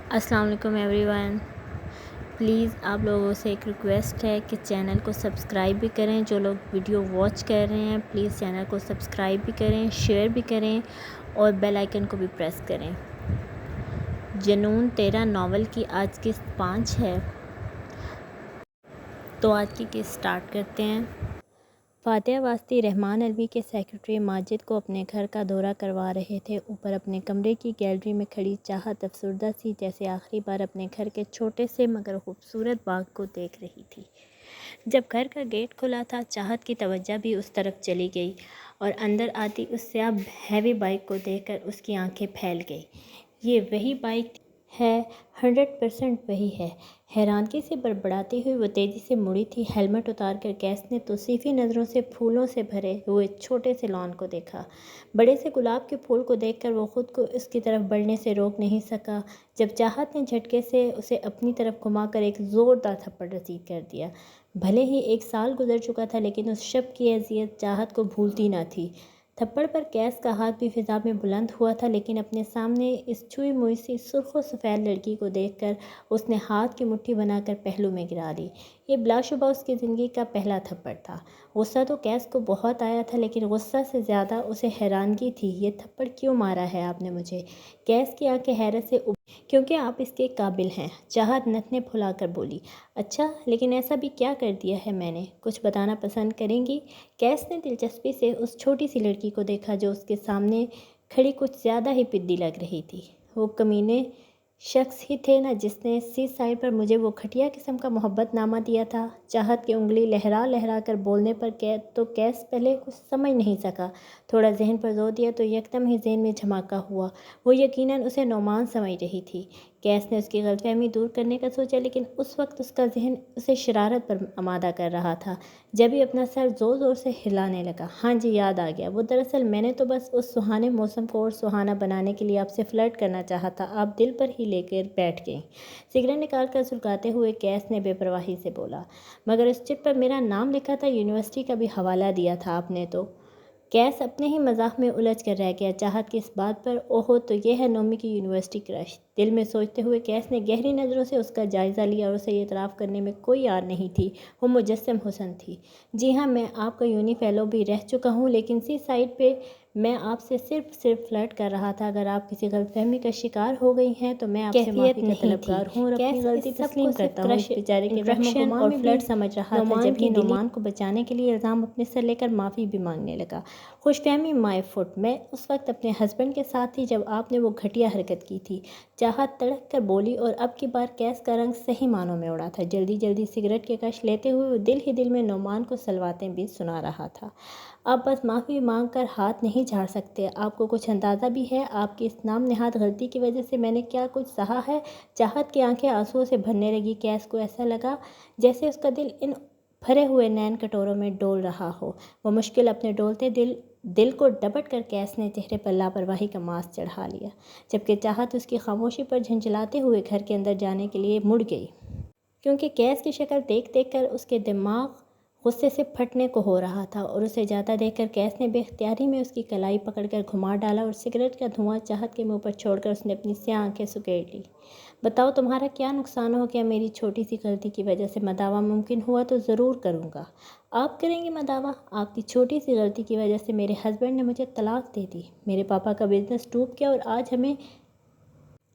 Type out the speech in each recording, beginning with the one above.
السلام علیکم every one. Please آپ لوگوں سے ایک ریکویسٹ ہے کہ چینل کو سبسکرائب بھی کریں. جو لوگ ویڈیو واچ کر رہے ہیں پلیز چینل کو سبسکرائب بھی کریں، شیئر بھی کریں اور بیل آئیکن کو بھی پریس کریں. جنون 13 ناول کی آج قسط 5 ہے، تو آج کی قسط سٹارٹ کرتے ہیں. فاتحہ واسطی رحمان علوی کے سیکرٹری ماجد کو اپنے گھر کا دورہ کروا رہے تھے. اوپر اپنے کمرے کی گیلری میں کھڑی چاہت افسردہ سی جیسے آخری بار اپنے گھر کے چھوٹے سے مگر خوبصورت باغ کو دیکھ رہی تھی. جب گھر کا گیٹ کھلا تھا چاہت کی توجہ بھی اس طرف چلی گئی اور اندر آتی اس سیاہ ہیوی بائک کو دیکھ کر اس کی آنکھیں پھیل گئی. یہ وہی بائک ہے، 100% وہی ہے. حیرانگی سے بڑبڑاتی ہوئی وہ تیزی سے مڑی تھی. ہیلمٹ اتار کر کیس نے توصیفی نظروں سے پھولوں سے بھرے ہوئے چھوٹے سے لان کو دیکھا. بڑے سے گلاب کے پھول کو دیکھ کر وہ خود کو اس کی طرف بڑھنے سے روک نہیں سکا جب چاہت نے جھٹکے سے اسے اپنی طرف گھما کر ایک زوردار تھپڑ رسید کر دیا. بھلے ہی 1 سال گزر چکا تھا لیکن اس شب کی اذیت چاہت کو بھولتی نہ تھی. تھپڑ پر کیس کا ہاتھ بھی فضا میں بلند ہوا تھا لیکن اپنے سامنے اس چھوئی موئی سی سرخ و سفید لڑکی کو دیکھ کر اس نے ہاتھ کی مٹھی بنا کر پہلو میں گرا لی. یہ بلا شبہ اس کی زندگی کا پہلا تھپڑ تھا. غصہ تو کیس کو بہت آیا تھا لیکن غصہ سے زیادہ اسے حیرانگی تھی. یہ تھپڑ کیوں مارا ہے آپ نے مجھے؟ کیس کی آنکھیں حیرت سے کیونکہ آپ اس کے قابل ہیں، چاہت نتنے پھلا کر بولی. اچھا، لیکن ایسا بھی کیا کر دیا ہے میں نے؟ کچھ بتانا پسند کریں گی؟ کیس نے دلچسپی سے اس چھوٹی سی لڑکی کو دیکھا جو اس کے سامنے کھڑی کچھ زیادہ ہی پدی لگ رہی تھی. وہ کمینے شخص ہی تھے نا جس نے سی سائڈ پر مجھے وہ گھٹیا قسم کا محبت نامہ دیا تھا. چاہت کی انگلی لہرا لہرا کر بولنے پر تو کیس پہلے کچھ سمجھ نہیں سکا. تھوڑا ذہن پر زور دیا تو یکدم ہی ذہن میں دھماکہ ہوا. وہ یقیناً اسے نعمان سمجھ رہی تھی. کیس نے اس کی غلط فہمی دور کرنے کا سوچا لیکن اس وقت اس کا ذہن اسے شرارت پر آمادہ کر رہا تھا. جب ہی اپنا سر زور زور سے ہلانے لگا. ہاں جی، یاد آ گیا. وہ دراصل میں نے تو بس اس سہانے موسم کو اور سہانا بنانے کے لیے آپ سے فلرٹ کرنا چاہا تھا. آپ دل پر ہی لے کر بیٹھ گئیں. سگریٹ نکال کر سلگاتے ہوئے کیس نے بے پرواہی سے بولا. مگر اس چٹ پر میرا نام لکھا تھا، یونیورسٹی کا بھی حوالہ دیا تھا آپ نے تو. کیس اپنے ہی مذاق میں الجھ کر رہ گیا. چاہت کی اس بات پر اوہو، تو یہ ہے نومی کی یونیورسٹی کرش. دل میں سوچتے ہوئے کیس نے گہری نظروں سے اس کا جائزہ لیا اور اسے اعتراف کرنے میں کوئی آر نہیں تھی. وہ مجسم حسن تھی. جی ہاں، میں آپ کا یونی فیلو بھی رہ چکا ہوں لیکن سی سائڈ پہ میں آپ سے صرف فلرٹ کر رہا تھا. اگر آپ کسی غلط فہمی کا شکار ہو گئی ہیں تو میں آپ سے معافی کا طلبگار ہوں اور اپنی غلطی تسلیم کرتا ہوں. اس بیچارے کے رحم و گمان میں فلرٹ سمجھ رہا تھا جب ہی نعمان کو بچانے کے لیے الزام اپنے سر لے کر معافی بھی مانگنے لگا. خوش فہمی مائی فٹ. میں اس وقت اپنے ہسبینڈ کے ساتھ تھی جب آپ نے وہ گھٹیا حرکت کی تھی. چاہت تڑک کر بولی اور اب کی بار کیس کا رنگ صحیح معنوں میں اڑا تھا. جلدی جلدی سگریٹ کے کش لیتے ہوئے وہ دل ہی دل میں نعمان کو سلواتیں بھی سنا رہا تھا. آپ بس معافی مانگ کر ہاتھ نہیں جھاڑ سکتے. آپ کو کچھ اندازہ بھی ہے آپ کی اس نام نہاد غلطی کی وجہ سے میں نے کیا کچھ سہا ہے؟ چاہت کی آنکھیں آنسوؤں سے بھرنے لگی. کیس کو ایسا لگا جیسے اس کا دل ان بھرے ہوئے نین کٹوروں میں ڈول رہا ہو. وہ مشکل اپنے ڈولتے دل کو ڈپٹ کر کیس نے چہرے پر لاپرواہی کا ماسک چڑھا لیا جبکہ چاہت اس کی خاموشی پر جھنجھلاتے ہوئے گھر کے اندر جانے کے لیے مڑ گئی. کیونکہ کیس کی شکل دیکھ دیکھ کر اس کے دماغ غصے سے پھٹنے کو ہو رہا تھا اور اسے جاتا دیکھ کر کیس نے بے اختیاری میں اس کی کلائی پکڑ کر گھما ڈالا اور سگریٹ کا دھواں چاہت کے منہ پر چھوڑ کر اس نے اپنی سیاہ آنکھیں سکیڑ لی. بتاؤ تمہارا کیا نقصان ہو گیا میری چھوٹی سی غلطی کی وجہ سے؟ مداوع ممکن ہوا تو ضرور کروں گا. آپ کریں گے مداوع؟ آپ کی چھوٹی سی غلطی کی وجہ سے میرے ہسبینڈ نے مجھے طلاق دے دی، میرے پاپا کا بزنس ڈوب گیا اور آج ہمیں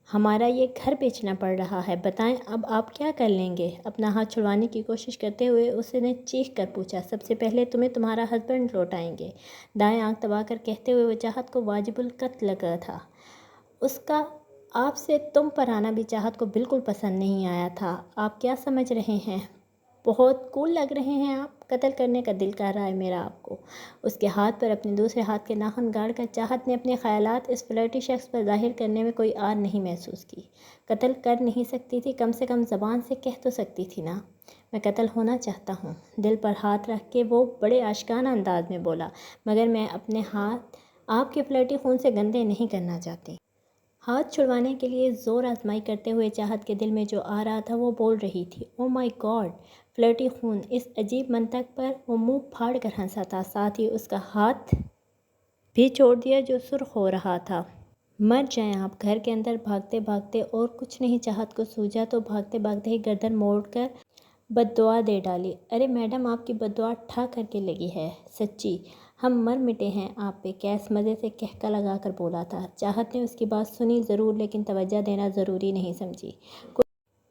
ہمارا یہ گھر بیچنا پڑ رہا ہے. بتائیں اب آپ کیا کر لیں گے؟ اپنا ہاتھ چھڑوانے کی کوشش کرتے ہوئے اس نے چیخ کر پوچھا. سب سے پہلے تمہیں تمہارا ہسبینڈ لوٹائیں گے. دائیں آنکھ دبا کر کہتے ہوئے وہ چاہت کو واجب القتل لگا تھا. اس کا آپ سے تم پر آنا بھی چاہت کو بالکل پسند نہیں آیا تھا. آپ کیا سمجھ رہے ہیں؟ بہت کول لگ رہے ہیں آپ. قتل کرنے کا دل کر رہا ہے میرا آپ کو. اس کے ہاتھ پر اپنے دوسرے ہاتھ کے ناخن گاڑ کر چاہت نے اپنے خیالات اس فلرٹی شخص پر ظاہر کرنے میں کوئی آر نہیں محسوس کی. قتل کر نہیں سکتی تھی، کم سے کم زبان سے کہہ تو سکتی تھی نا. میں قتل ہونا چاہتا ہوں. دل پر ہاتھ رکھ کے وہ بڑے عاشقانہ انداز میں بولا. مگر میں اپنے ہاتھ آپ کے فلرٹی خون سے گندے نہیں کرنا چاہتی. ہاتھ چھڑوانے کے لیے زور آزمائی کرتے ہوئے چاہت کے دل میں جو آ رہا تھا وہ بول رہی تھی. او مائی گاڈ، فلرٹی خون! اس عجیب منطق پر وہ منہ پھاڑ کر ہنسا تھا. ساتھ ہی اس کا ہاتھ بھی چھوڑ دیا جو سرخ ہو رہا تھا. مر جائیں آپ، گھر کے اندر بھاگتے بھاگتے اور کچھ نہیں چاہت کو سوجا تو بھاگتے بھاگتے ہی گردن موڑ کر بد دعا دے ڈالی۔ ارے میڈم آپ کی بد دعا ٹھا کر کے لگی ہے، سچی ہم مر مٹے ہیں آپ پہ، کیس مزے سے کہکا لگا کر بولا تھا۔ چاہت نے اس کی بات سنی ضرور لیکن توجہ دینا ضروری نہیں سمجھی۔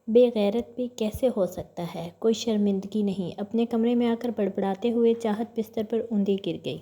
بے غیرت بھی کیسے ہو سکتا ہے، کوئی شرمندگی نہیں۔ اپنے کمرے میں آ کر بڑبڑاتے ہوئے چاہت بستر پر اوندھی گر گئی۔